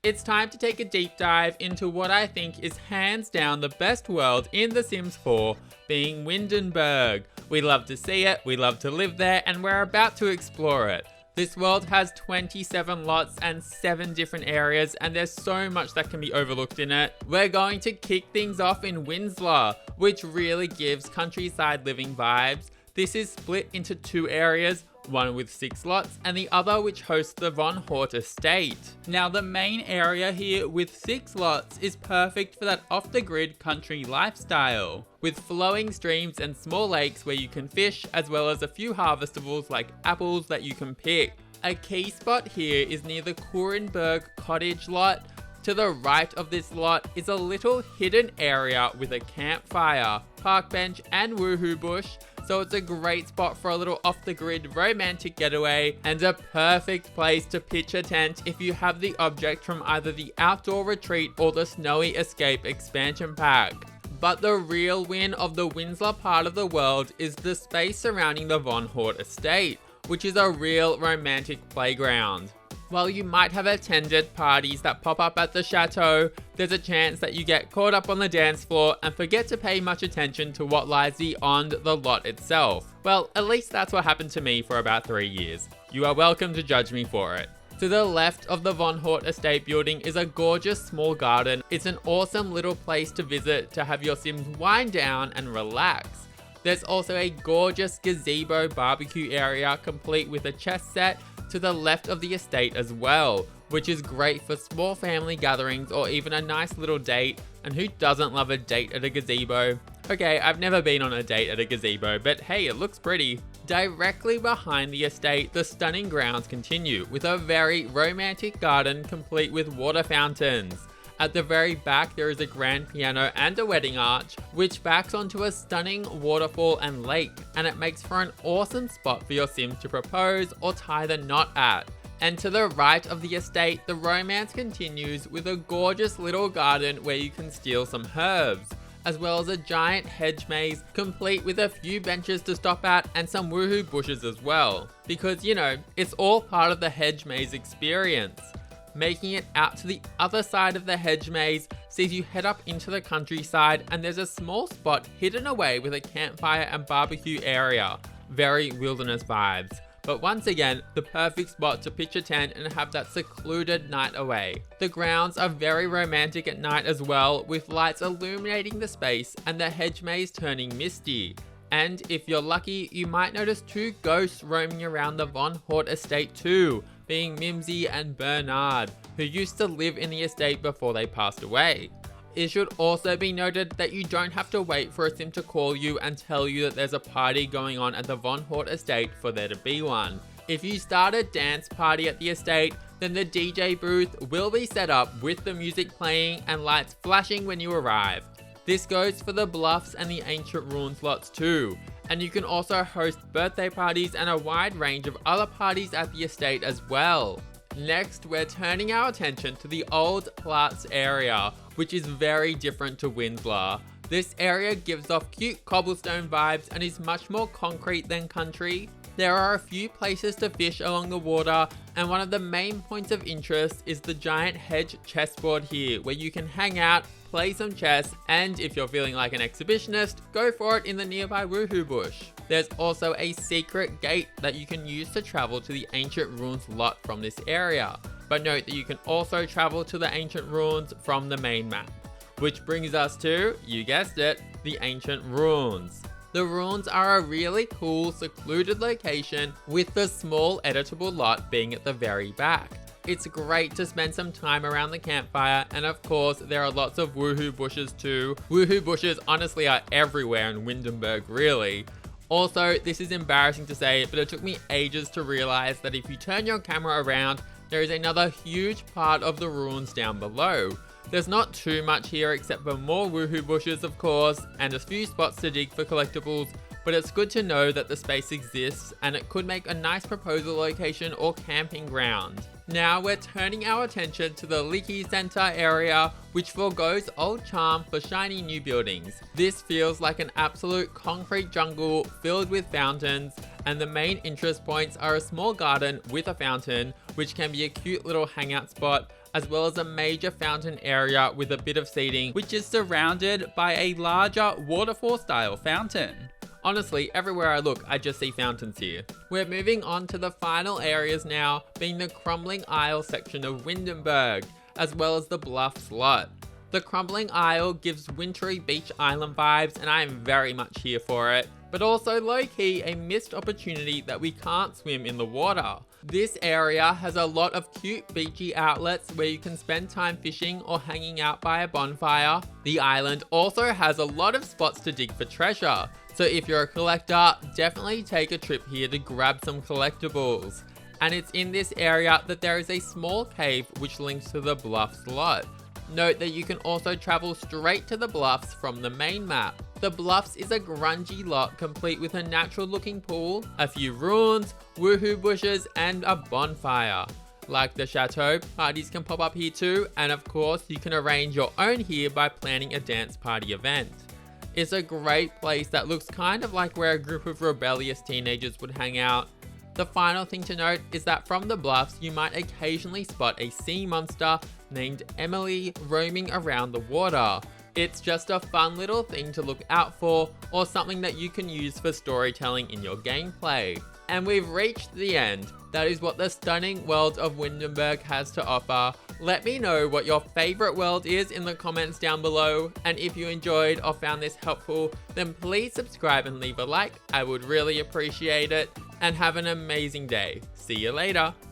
it's time to take a deep dive into what I think is hands down the best world in The Sims 4, being Windenburg. We love to see it, we love to live there, and we're about to explore it. This world has 27 lots and 7 different areas, and there's so much that can be overlooked in it. We're going to kick things off in Windsor, which really gives countryside living vibes. This is split into 2 areas, one with 6 lots and the other which hosts the Von Hort estate. Now the main area here with 6 lots is perfect for that off-the-grid country lifestyle, with flowing streams and small lakes where you can fish, as well as a few harvestables like apples that you can pick. A key spot here is near the Crumbling cottage lot. To the right of this lot is a little hidden area with a campfire, park bench and woohoo bush, so it's a great spot for a little off-the-grid romantic getaway and a perfect place to pitch a tent if you have the object from either the outdoor retreat or the snowy escape expansion pack. But the real win of the Windsor part of the world is the space surrounding the Von Hort estate, which is a real romantic playground. While you might have attended parties that pop up at the chateau, there's a chance that you get caught up on the dance floor and forget to pay much attention to what lies beyond the lot itself. Well, at least that's what happened to me for about 3 years. You are welcome to judge me for it. To the left of the Von Hort estate building is a gorgeous small garden. It's an awesome little place to visit to have your Sims wind down and relax. There's also a gorgeous gazebo barbecue area complete with a chess set to the left of the estate as well, which is great for small family gatherings or even a nice little date. And who doesn't love a date at a gazebo? Okay, I've never been on a date at a gazebo, but hey, it looks pretty. Directly behind the estate, the stunning grounds continue with a very romantic garden complete with water fountains. At the very back, there is a grand piano and a wedding arch, which backs onto a stunning waterfall and lake, and it makes for an awesome spot for your Sims to propose or tie the knot at. And to the right of the estate, the romance continues with a gorgeous little garden where you can steal some herbs, as well as a giant hedge maze complete with a few benches to stop at and some woohoo bushes as well. Because, you know, it's all part of the hedge maze experience. Making it out to the other side of the hedge maze sees you head up into the countryside, and there's a small spot hidden away with a campfire and barbecue area. Very wilderness vibes. But once again, the perfect spot to pitch a tent and have that secluded night away. The grounds are very romantic at night as well, with lights illuminating the space and the hedge maze turning misty. And if you're lucky, you might notice 2 ghosts roaming around the Von Hort estate too, being Mimsy and Bernard, who used to live in the estate before they passed away. It should also be noted that you don't have to wait for a Sim to call you and tell you that there's a party going on at the Von Hort estate for there to be one. If you start a dance party at the estate, then the DJ booth will be set up with the music playing and lights flashing when you arrive. This goes for the Bluffs and the Ancient Ruins lots too, and you can also host birthday parties and a wide range of other parties at the estate as well. Next, we're turning our attention to the Oldplatz area, which is very different to Windsor. This area gives off cute cobblestone vibes and is much more concrete than country. There are a few places to fish along the water, and one of the main points of interest is the giant hedge chessboard here, where you can hang out, play some chess, and if you're feeling like an exhibitionist, go for it in the nearby woohoo bush. There's also a secret gate that you can use to travel to the Ancient Ruins lot from this area. But note that you can also travel to the Ancient Ruins from the main map. Which brings us to, you guessed it, the Ancient Ruins. The ruins are a really cool, secluded location with the small editable lot being at the very back. It's great to spend some time around the campfire, and of course there are lots of woohoo bushes too. Woohoo bushes honestly are everywhere in Windenburg, really. Also, this is embarrassing to say, but it took me ages to realize that if you turn your camera around, there is another huge part of the ruins down below. There's not too much here except for more woohoo bushes of course, and a few spots to dig for collectibles, but it's good to know that the space exists and it could make a nice proposal location or camping ground. Now we're turning our attention to the Leaky Center area, which forgoes old charm for shiny new buildings. This feels like an absolute concrete jungle filled with fountains, and the main interest points are a small garden with a fountain, which can be a cute little hangout spot, as well as a major fountain area with a bit of seating, which is surrounded by a larger waterfall-style fountain. Honestly, everywhere I look, I just see fountains here. We're moving on to the final areas now, being the Crumbling Isle section of Windenburg, as well as the Bluffs lot. The Crumbling Isle gives wintry beach island vibes, and I am very much here for it, but also low-key a missed opportunity that we can't swim in the water. This area has a lot of cute beachy outlets where you can spend time fishing or hanging out by a bonfire. The island also has a lot of spots to dig for treasure, so if you're a collector, definitely take a trip here to grab some collectibles. And it's in this area that there is a small cave which links to the Bluffs lot. Note that you can also travel straight to the Bluffs from the main map. The Bluffs is a grungy lot complete with a natural looking pool, a few ruins, woohoo bushes, and a bonfire. Like the chateau, parties can pop up here too, and of course you can arrange your own here by planning a dance party event. It's a great place that looks kind of like where a group of rebellious teenagers would hang out. The final thing to note is that from the Bluffs you might occasionally spot a sea monster named Emily roaming around the water. It's just a fun little thing to look out for, or something that you can use for storytelling in your gameplay. And we've reached the end. That is what the stunning world of Windenburg has to offer. Let me know what your favorite world is in the comments down below, and if you enjoyed or found this helpful, then please subscribe and leave a like. I would really appreciate it, and have an amazing day. See you later.